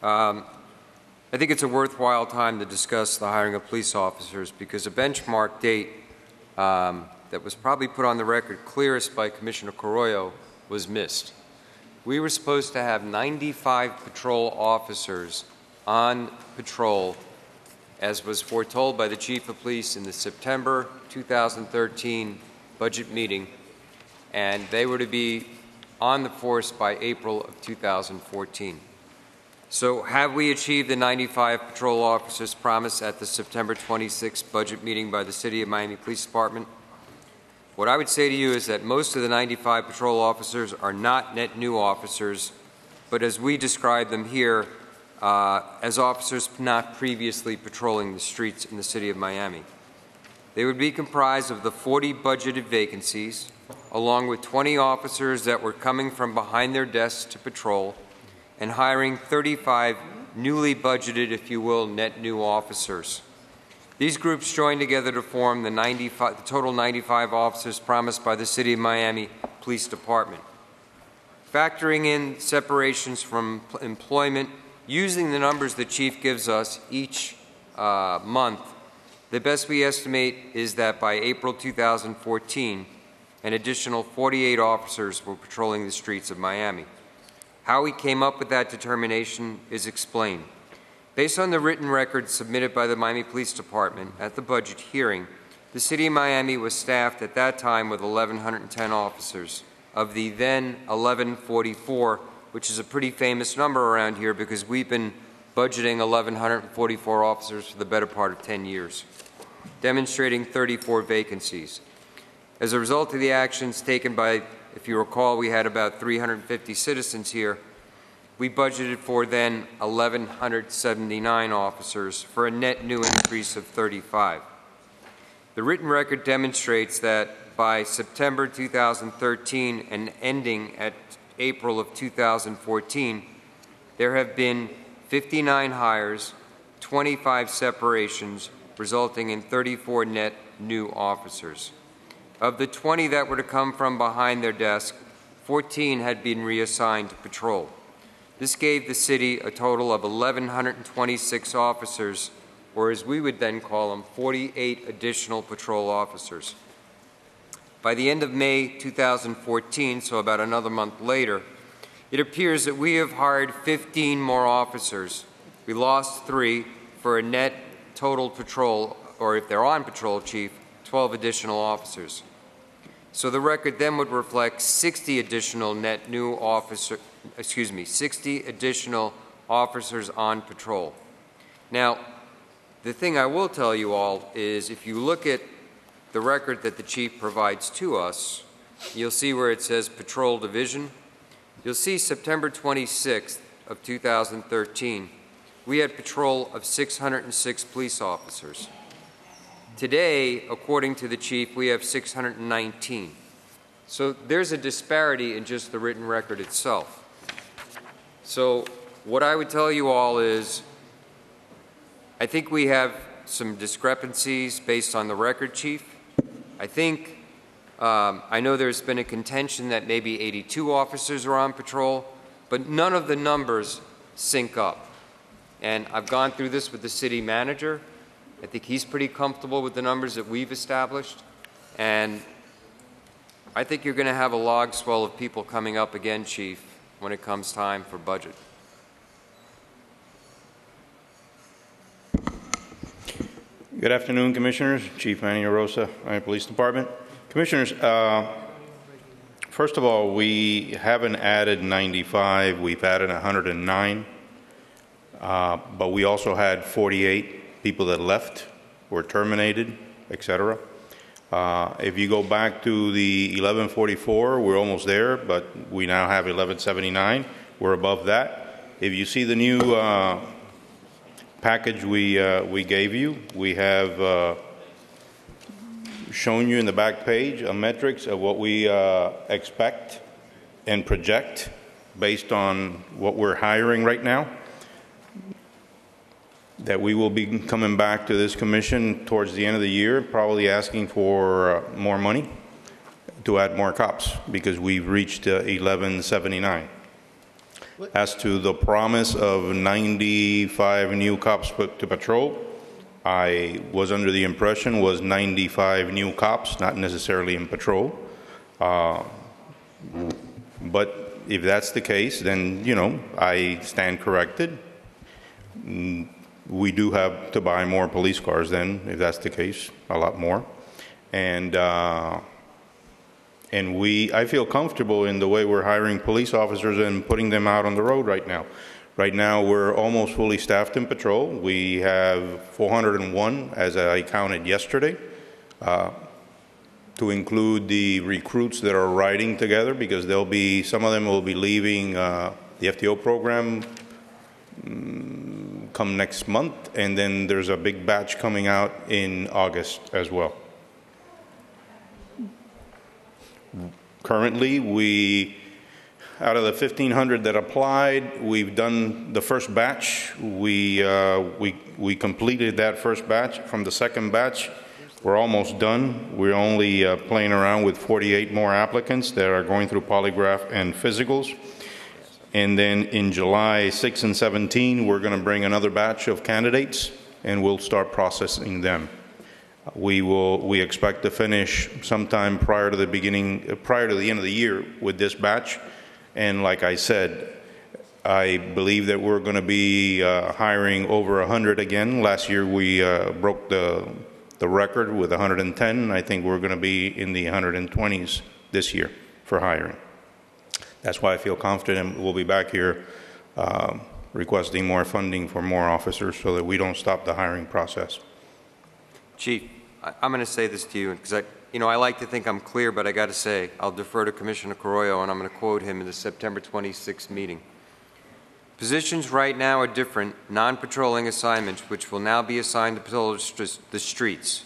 I think it's a worthwhile time to discuss the hiring of police officers because a benchmark date that was probably put on the record clearest by Commissioner Carollo was missed. We were supposed to have 95 patrol officers on patrol, as was foretold by the Chief of Police in the September 2013 budget meeting, and they were to be on the force by April of 2014. So have we achieved the 95 patrol officers promised at the September 26th budget meeting by the City of Miami Police Department? What I would say to you is that most of the 95 patrol officers are not net new officers, but as we describe them here, as officers not previously patrolling the streets in the City of Miami. They would be comprised of the 40 budgeted vacancies, along with 20 officers that were coming from behind their desks to patrol, and hiring 35 newly budgeted, if you will, net new officers. These groups joined together to form the total 95 officers promised by the City of Miami Police Department. Factoring in separations from employment, using the numbers the Chief gives us each month, the best we estimate is that by April 2014, an additional 48 officers were patrolling the streets of Miami. How we came up with that determination is explained. Based on the written record submitted by the Miami Police Department at the budget hearing, the City of Miami was staffed at that time with 1,110 officers. Of the then 1,144, which is a pretty famous number around here because we've been budgeting 1,144 officers for the better part of 10 years, demonstrating 34 vacancies. As a result of the actions taken by, if you recall, we had about 350 citizens here, we budgeted for then 1,179 officers for a net new increase of 35. The written record demonstrates that by September 2013 and ending at April of 2014, there have been 59 hires, 25 separations, resulting in 34 net new officers. Of the 20 that were to come from behind their desk, 14 had been reassigned to patrol. This gave the city a total of 1,126 officers, or as we would then call them, 48 additional patrol officers. By the end of May 2014, so about another month later, it appears that we have hired 15 more officers. We lost 3 for a net total patrol, or if they're on patrol, Chief, 12 additional officers. So the record then would reflect 60 additional net new 60 additional officers on patrol. Now, the thing I will tell you all is if you look at the record that the Chief provides to us, you'll see where it says Patrol Division. You'll see September 26th of 2013, we had patrol of 606 police officers. Today, according to the Chief, we have 619. So there's a disparity in just the written record itself. So what I would tell you all is I think we have some discrepancies based on the record, Chief. I think, I know there's been a contention that maybe 82 officers are on patrol, but none of the numbers sync up. And I've gone through this with the city manager. I think he's pretty comfortable with the numbers that we've established. And I think you're going to have a log swell of people coming up again, Chief, when it comes time for budget. Good afternoon, Commissioners. Chief Manny Arosa, Miami Police Department. Commissioners, first of all, we haven't added 95. We've added 109. But we also had 48 people that left, were terminated, etc. If you go back to the 1144, we're almost there, but we now have 1179. We're above that. If you see the new package we gave you, we have shown you in the back page a metrics of what we expect and project based on what we're hiring right now, that we will be coming back to this commission towards the end of the year, probably asking for more money to add more cops because we've reached 1179. As to the promise of 95 new cops put to patrol, I was under the impression was 95 new cops, not necessarily in patrol. But if that's the case, then, you know, I stand corrected. We do have to buy more police cars then, if that's the case, a lot more. And I feel comfortable in the way we're hiring police officers and putting them out on the road right now. Right now, we're almost fully staffed in patrol. We have 401, as I counted yesterday, to include the recruits that are riding together, because some of them will be leaving the FTO program come next month, and then there's a big batch coming out in August as well. Currently, out of the 1,500 that applied, we've done the first batch. We completed that first batch. From the second batch, we're almost done. We're only playing around with 48 more applicants that are going through polygraph and physicals. And then in July 6 and 17, we're going to bring another batch of candidates, and we'll start processing them. We expect to finish sometime prior to the end of the year with this batch. And like I said, I believe that we're going to be hiring over 100 again. Last year we broke the record with 110. I think we're going to be in the 120s this year for hiring. That's why I feel confident we'll be back here requesting more funding for more officers so that we don't stop the hiring process. Chief, I'm going to say this to you because I like to think I'm clear, but I got to say, I'll defer to Commissioner Carollo, and I'm going to quote him in the September 26th meeting. Positions right now are different, non-patrolling assignments, which will now be assigned to patrol the streets.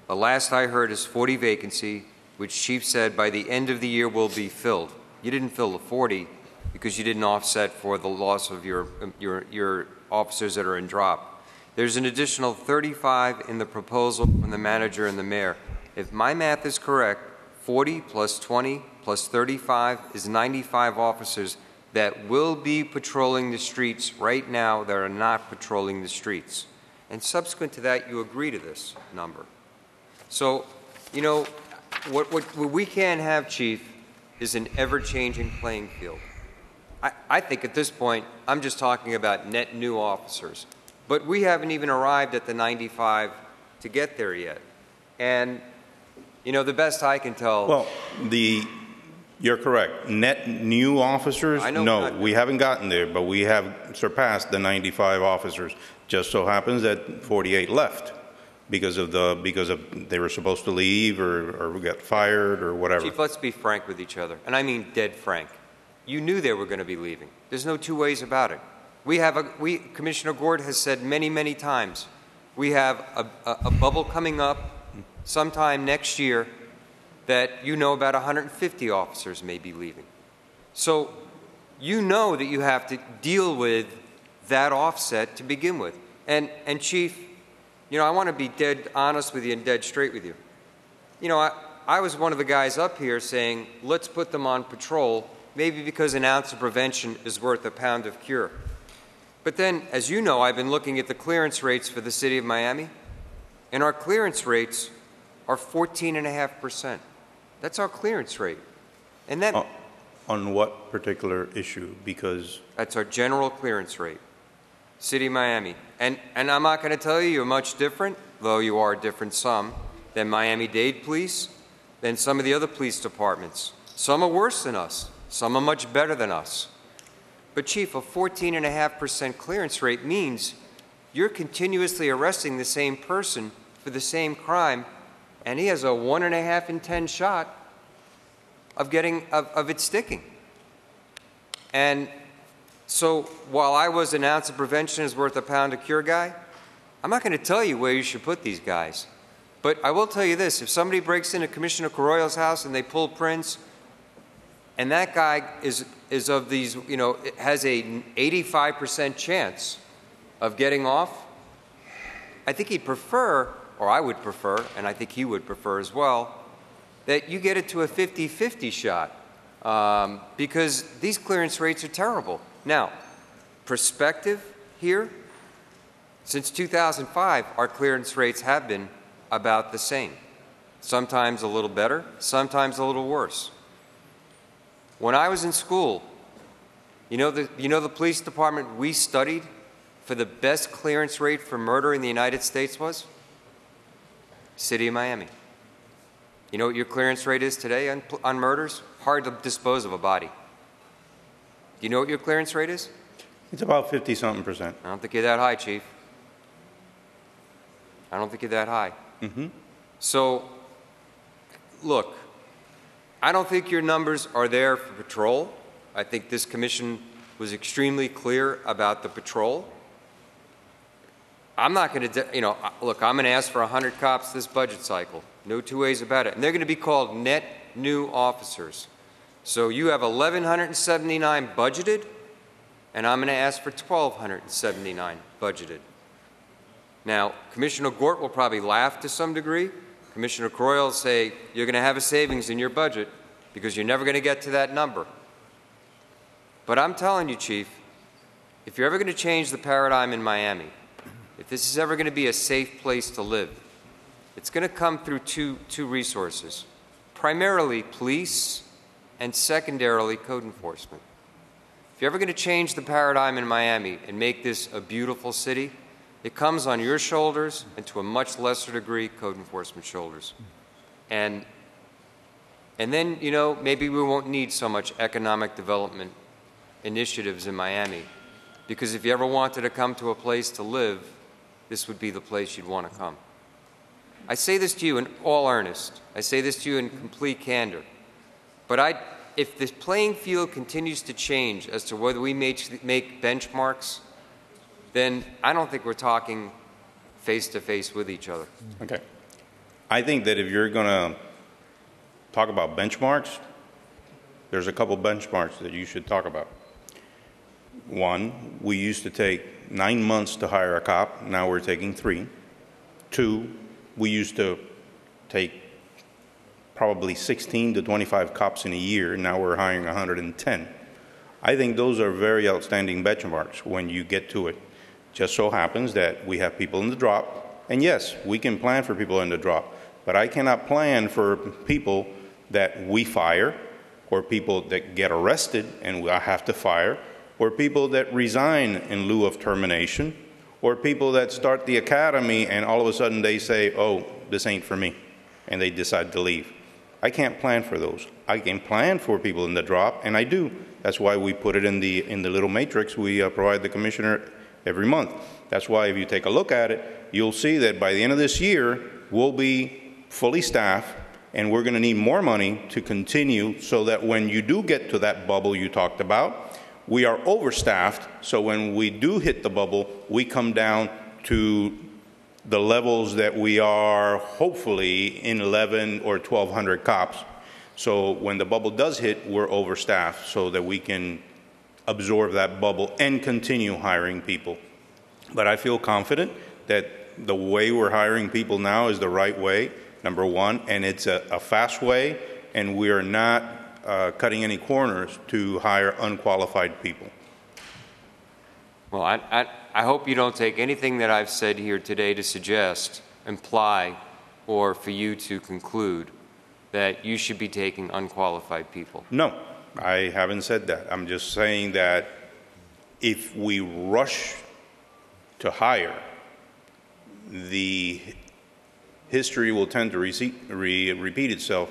The last I heard is 40 vacancy, which Chief said by the end of the year will be filled. You didn't fill the 40 because you didn't offset for the loss of your officers that are in drop. There's an additional 35 in the proposal from the manager and the mayor. If my math is correct, 40 plus 20 plus 35 is 95 officers that will be patrolling the streets right now that are not patrolling the streets. And subsequent to that, you agree to this number. So, what we can't have, Chief, is an ever-changing playing field. I think at this point, I'm just talking about net new officers. But we haven't even arrived at the 95 to get there yet. And, the best I can tell... Well, you're correct. Net new officers? No, we haven't gotten there, but we have surpassed the 95 officers. Just so happens that 48 left because they were supposed to leave or got fired or whatever. Chief, let's be frank with each other, and I mean dead frank. You knew they were going to be leaving. There's no two ways about it. Commissioner Gord has said many, many times, we have a bubble coming up sometime next year that about 150 officers may be leaving. So you know that you have to deal with that offset to begin with. And Chief, I want to be dead honest with you and dead straight with you. I was one of the guys up here saying, let's put them on patrol, maybe because an ounce of prevention is worth a pound of cure. But then, as you know, I've been looking at the clearance rates for the city of Miami, and our clearance rates are 14.5%. That's our clearance rate. And that on what particular issue? Because that's our general clearance rate. City of Miami. And I'm not going to tell you you're much different, though you are different some, than Miami-Dade Police, than some of the other police departments. Some are worse than us. Some are much better than us. But Chief, a 14.5% clearance rate means you're continuously arresting the same person for the same crime, and he has a 1.5 in 10 shot of it sticking. And so while I was an ounce of prevention is worth a pound of cure guy, I'm not going to tell you where you should put these guys. But I will tell you this, if somebody breaks into Commissioner Carollo's house and they pull prints, and that guy is of these, has a 85% chance of getting off, I think he'd prefer, or I would prefer, and I think he would prefer as well, that you get it to a 50-50 shot, because these clearance rates are terrible. Now, perspective here, since 2005, our clearance rates have been about the same. Sometimes a little better, sometimes a little worse. When I was in school, you know the police department we studied for the best clearance rate for murder in the United States was? City of Miami. You know what your clearance rate is today on murders? Hard to dispose of a body. Do you know what your clearance rate is? It's about 50-something%. I don't think you're that high, Chief. I don't think you're that high. So, look, I don't think your numbers are there for patrol. I think this commission was extremely clear about the patrol. I'm not going to, look, I'm going to ask for 100 cops this budget cycle. No two ways about it. And they're going to be called net new officers. So you have 1,179 budgeted, and I'm going to ask for 1,279 budgeted. Now, Commissioner Gort will probably laugh to some degree. Commissioner Croyle will say, you're going to have a savings in your budget because you're never going to get to that number. But I'm telling you, Chief, if you're ever going to change the paradigm in Miami, if this is ever going to be a safe place to live, it's going to come through two resources, primarily police and secondarily code enforcement. If you're ever going to change the paradigm in Miami and make this a beautiful city, it comes on your shoulders and to a much lesser degree code enforcement shoulders. And then, maybe we won't need so much economic development initiatives in Miami, because if you ever wanted to come to a place to live, this would be the place you'd want to come. I say this to you in all earnest. I say this to you in complete candor. But if the playing field continues to change as to whether we make benchmarks, then I don't think we're talking face-to-face with each other. Okay. I think that if you're going to talk about benchmarks, there's a couple benchmarks that you should talk about. One, we used to take 9 months to hire a cop. Now we're taking 3. 2, we used to take probably 16 to 25 cops in a year. Now we're hiring 110. I think those are very outstanding benchmarks when you get to it. Just so happens that we have people in the drop. And yes, we can plan for people in the drop. But I cannot plan for people that we fire, or people that get arrested and I have to fire, or people that resign in lieu of termination, or people that start the academy and all of a sudden they say, oh, this ain't for me, and they decide to leave. I can't plan for those. I can plan for people in the drop, and I do. That's why we put it in the little matrix we provide the commissioner every month. That's why if you take a look at it, you'll see that by the end of this year, we'll be fully staffed, and we're going to need more money to continue so that when you do get to that bubble you talked about, we are overstaffed, so when we do hit the bubble, we come down to the levels that we are hopefully in 11 or 1,200 cops. So when the bubble does hit, we're overstaffed so that we can absorb that bubble and continue hiring people. But I feel confident that the way we're hiring people now is the right way, number one, and it's a fast way, and we are not cutting any corners to hire unqualified people. Well, I hope you don't take anything that I've said here today to suggest, imply, or for you to conclude that you should be taking unqualified people. No, I haven't said that. I'm just saying that if we rush to hire, the history will tend to repeat itself.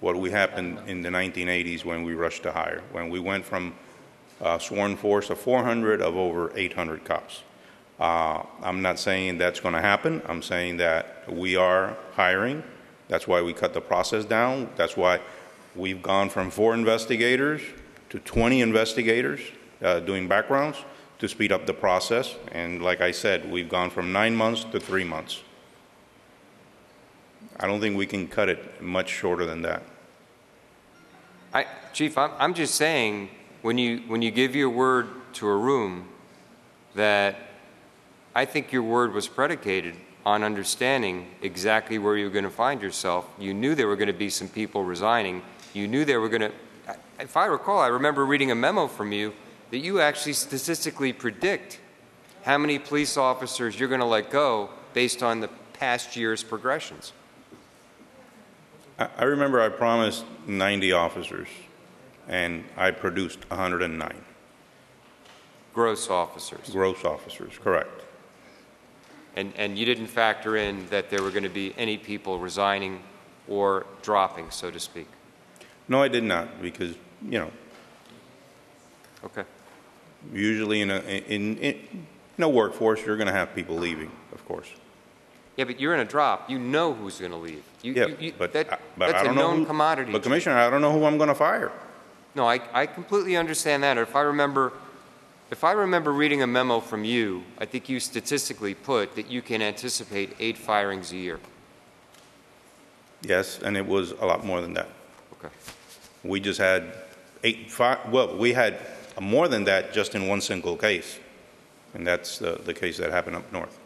What we happened in the 1980s when we rushed to hire, when we went from a sworn force of 400 of over 800 cops. I'm not saying that's going to happen. I'm saying that we are hiring. That's why we cut the process down. That's why we've gone from 4 investigators to 20 investigators doing backgrounds to speed up the process. And like I said, we've gone from 9 months to 3 months. I don't think we can cut it much shorter than that. Chief, I'm just saying, when you give your word to a room, that I think your word was predicated on understanding exactly where you were going to find yourself. You knew there were going to be some people resigning. You knew they were going to, if I recall, I remember reading a memo from you that you actually statistically predict how many police officers you're going to let go based on the past year's progressions. I remember I promised 90 officers, and I produced 109. Gross officers. Gross officers, correct. And you didn't factor in that there were going to be any people resigning or dropping, so to speak. No, I did not, because, you know, Okay. usually in a workforce, you're going to have people leaving, of course. Yeah, but you're in a drop. You know who's going to leave. But That's I a don't know known commodity. But, Commissioner, I don't know who I'm going to fire. No, I completely understand that. If I remember reading a memo from you, I think you statistically put that you can anticipate 8 firings a year. Yes, and it was a lot more than that. Okay. We just had we had more than that just in one single case, and that's the case that happened up north.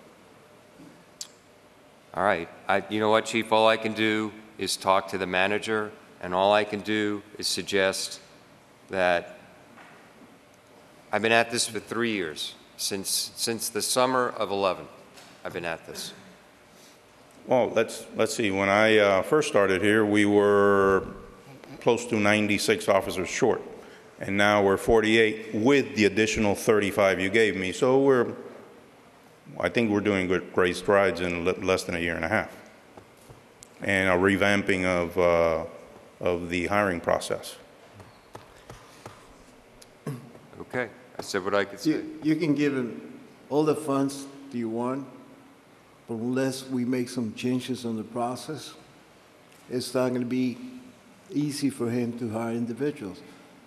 All right. You know what, Chief? All I can do is talk to the manager, and all I can do is suggest that I've been at this for 3 years. Since the summer of 11, I've been at this. Well, let's see. When I first started here, we were close to 96 officers short, and now we're 48 with the additional 35 you gave me. So I think we're doing great strides in less than a year and a half, and a revamping of the hiring process. Okay. I said what I could say. You can give him all the funds that you want, but unless we make some changes on the process, it's not going to be easy for him to hire individuals.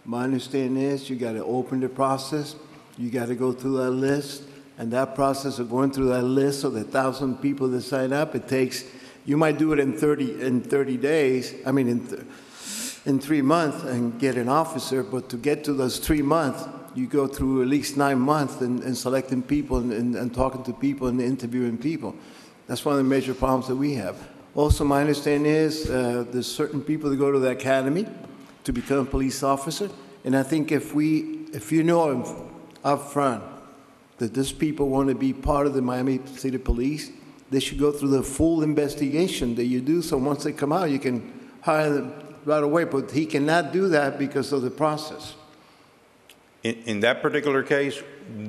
My understanding is you got to open the process, you got to go through that list, and that process of going through that list of the 1,000 people that sign up, it takes, you might do it in 30 days, I mean in 3 months and get an officer, but to get to those 3 months, you go through at least 9 months in selecting people and talking to people and interviewing people. That's one of the major problems that we have. Also, my understanding is there's certain people that go to the academy to become a police officer, and I think if you know up front that these people want to be part of the Miami City Police, they should go through the full investigation that you do, so once they come out, you can hire them right away, but he cannot do that because of the process. In that particular case,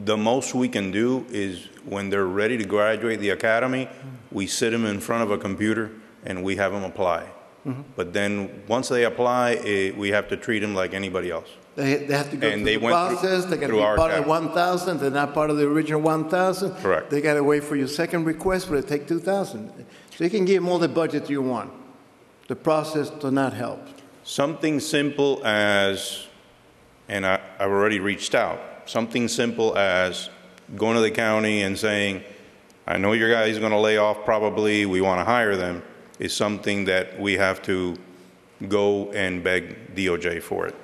the most we can do is when they're ready to graduate the academy, we sit them in front of a computer and we have them apply. Mm-hmm. But then once they apply, we have to treat them like anybody else. They have to go through the process. They got to be part of the 1,000. They're not part of the original 1,000. Correct. They got to wait for your second request, but it take 2,000. So you can give them all the budget you want. The process does not help. Something simple as, and I've already reached out, something simple as going to the county and saying, I know your guys are going to lay off probably, we want to hire them, is something that we have to go and beg DOJ for it.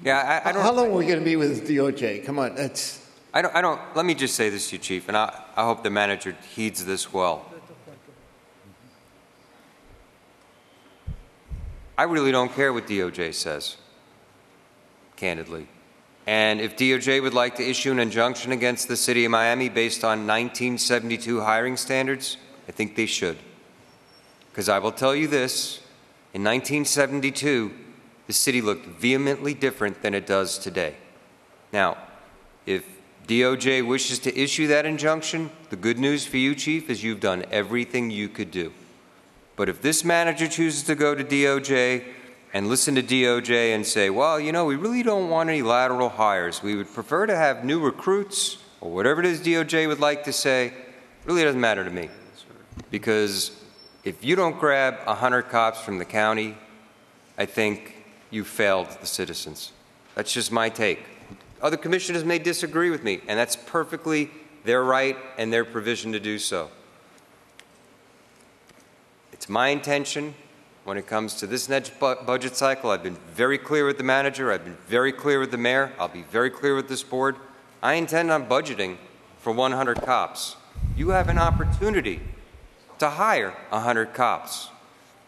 Yeah, I don't. How long are we going to be with DOJ? Come on, that's. I don't. Let me just say this to you, Chief, and I hope the manager heeds this well. I really don't care what DOJ says, candidly. And if DOJ would like to issue an injunction against the City of Miami based on 1972 hiring standards, I think they should. Because I will tell you this, in 1972, the city looked vehemently different than it does today. Now, if DOJ wishes to issue that injunction, the good news for you, Chief, is you've done everything you could do. But if this manager chooses to go to DOJ and listen to DOJ and say, well, you know, we really don't want any lateral hires. We would prefer to have new recruits, or whatever it is DOJ would like to say, it really doesn't matter to me. Because if you don't grab 100 cops from the county, I think you failed the citizens. That's just my take. Other commissioners may disagree with me, and that's perfectly their right and their provision to do so. It's my intention when it comes to this next budget cycle. I've been very clear with the manager. I've been very clear with the mayor. I'll be very clear with this board. I intend on budgeting for 100 cops. You have an opportunity to hire 100 cops.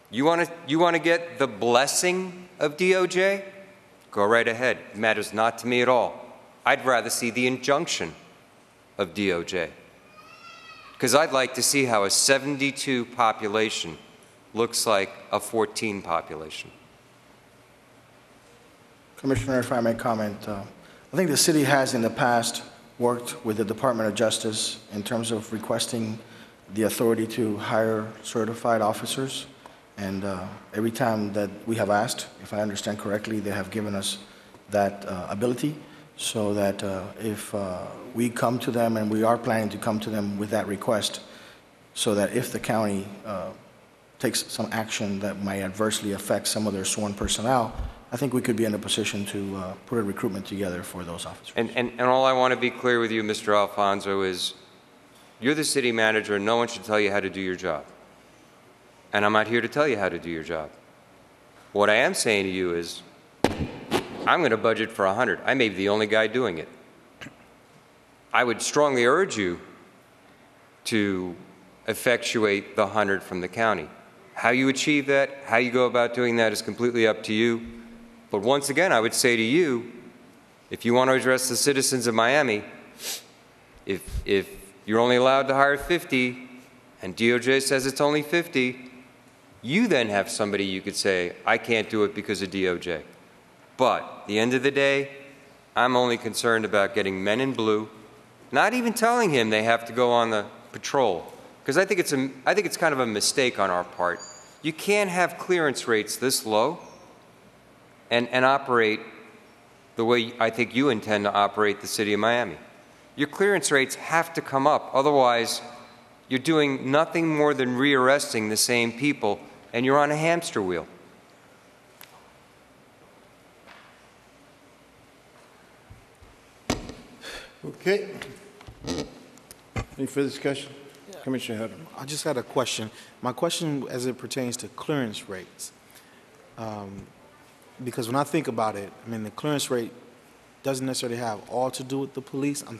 You want to get the blessing of DOJ? go right ahead. It matters not to me at all. I'd rather see the injunction of DOJ. Because I'd like to see how a 72 population looks like a 14 population. Commissioner, if I may comment, I think the city has in the past worked with the Department of Justice in terms of requesting the authority to hire certified officers. And every time that we have asked, if I understand correctly, they have given us that ability, so that if we come to them, and we are planning to come to them with that request, so that if the county takes some action that might adversely affect some of their sworn personnel, I think we could be in a position to put a recruitment together for those officers. And all I want to be clear with you, Mr. Alfonso, is you're the city manager and no one should tell you how to do your job. And I'm not here to tell you how to do your job. What I am saying to you is I'm going to budget for 100. I may be the only guy doing it. I would strongly urge you to effectuate the 100 from the county. How you achieve that, how you go about doing that is completely up to you. But once again, I would say to you, if you want to address the citizens of Miami, if you're only allowed to hire 50 and DOJ says it's only 50, you then have somebody you could say, I can't do it because of DOJ. But at the end of the day, I'm only concerned about getting men in blue, not even telling him they have to go on the patrol. Because I think it's kind of a mistake on our part. You can't have clearance rates this low and operate the way I think you intend to operate the city of Miami. Your clearance rates have to come up. Otherwise, you're doing nothing more than rearresting the same people, and you're on a hamster wheel. Okay. Any further discussion? Commissioner Hunter. I just had a question. My question as it pertains to clearance rates. Because when I think about it, I mean, the clearance rate doesn't necessarily have all to do with the police. I'm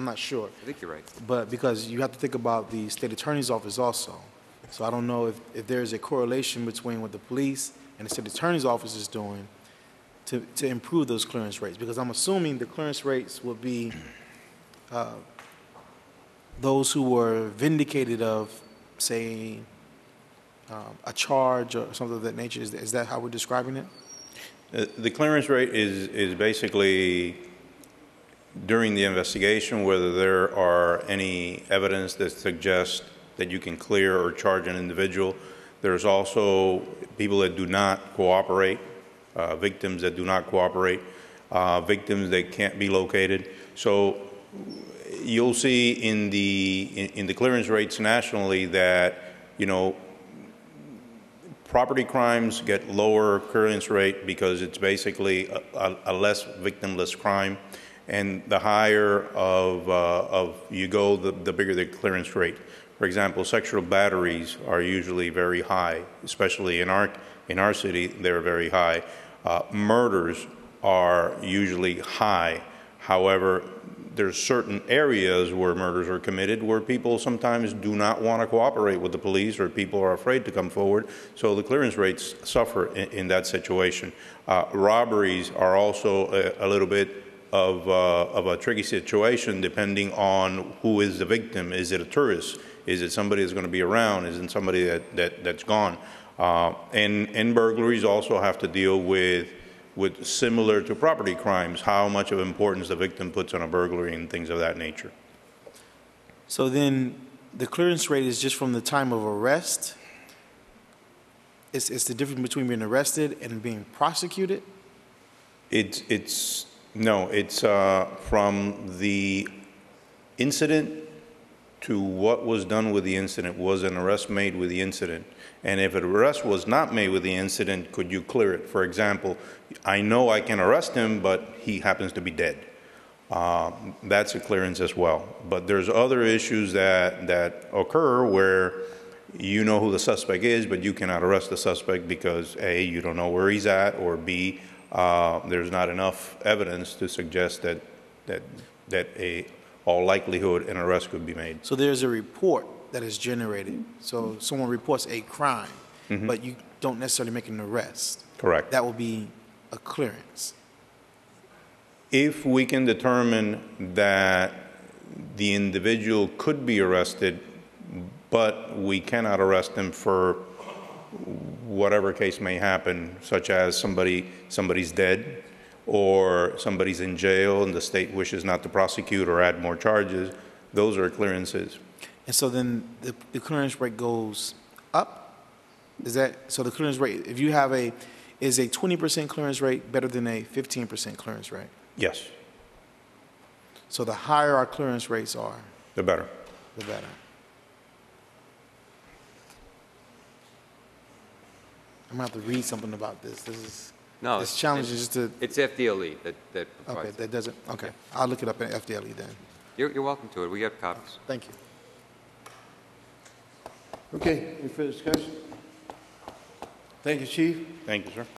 not sure. I think you're right. But because you have to think about the state attorney's office also. So I don't know if there's a correlation between what the police and the state attorney's office is doing to improve those clearance rates. Because I'm assuming the clearance rates will be those who were vindicated of, say, a charge or something of that nature. Is that how we're describing it? The clearance rate is basically during the investigation, whether there are any evidence that suggests that you can clear or charge an individual. There's also people that do not cooperate, victims that do not cooperate, victims that can't be located. So you'll see in the clearance rates nationally that, you know, property crimes get lower clearance rate because it's basically a less victimless crime, and the higher of you go, the bigger the clearance rate. For example, sexual batteries are usually very high, especially in our city. They're very high. Murders are usually high. However, there's certain areas where murders are committed where people sometimes do not want to cooperate with the police, or people are afraid to come forward, so the clearance rates suffer in that situation. Robberies are also a little bit of a tricky situation depending on who is the victim. Is it a tourist? Is it somebody that's going to be around? Is it somebody that's gone? And burglaries also have to deal with similar to property crimes, how much of importance the victim puts on a burglary and things of that nature. So then the clearance rate is just from the time of arrest? It's the difference between being arrested and being prosecuted? It's from the incident to what was done with the incident. Was an arrest made with the incident? And if an arrest was not made with the incident, could you clear it? For example, I know I can arrest him, but he happens to be dead. That's a clearance as well. But there's other issues that occur where you know who the suspect is, but you cannot arrest the suspect because A, you don't know where he's at, or B, there's not enough evidence to suggest that all likelihood an arrest could be made. So there's a report that is generated. So someone reports a crime, but you don't necessarily make an arrest. Correct. That will be a clearance. If we can determine that the individual could be arrested, but we cannot arrest him for whatever case may happen, such as somebody's dead, or somebody's in jail and the state wishes not to prosecute or add more charges, those are clearances. And so then the clearance rate goes up? Is that, so the clearance rate, if you have is a 20% clearance rate better than a 15% clearance rate? Yes, So the higher our clearance rates are, the better. the better. I'm gonna have to read something about this. No, This challenge is just to, It's FDLE that okay, provides it. that doesn't, okay. I'll look it up in FDLE then. You're welcome to it. We got copies. Thank you. Okay, any further discussion? Thank you, Chief. Thank you, sir.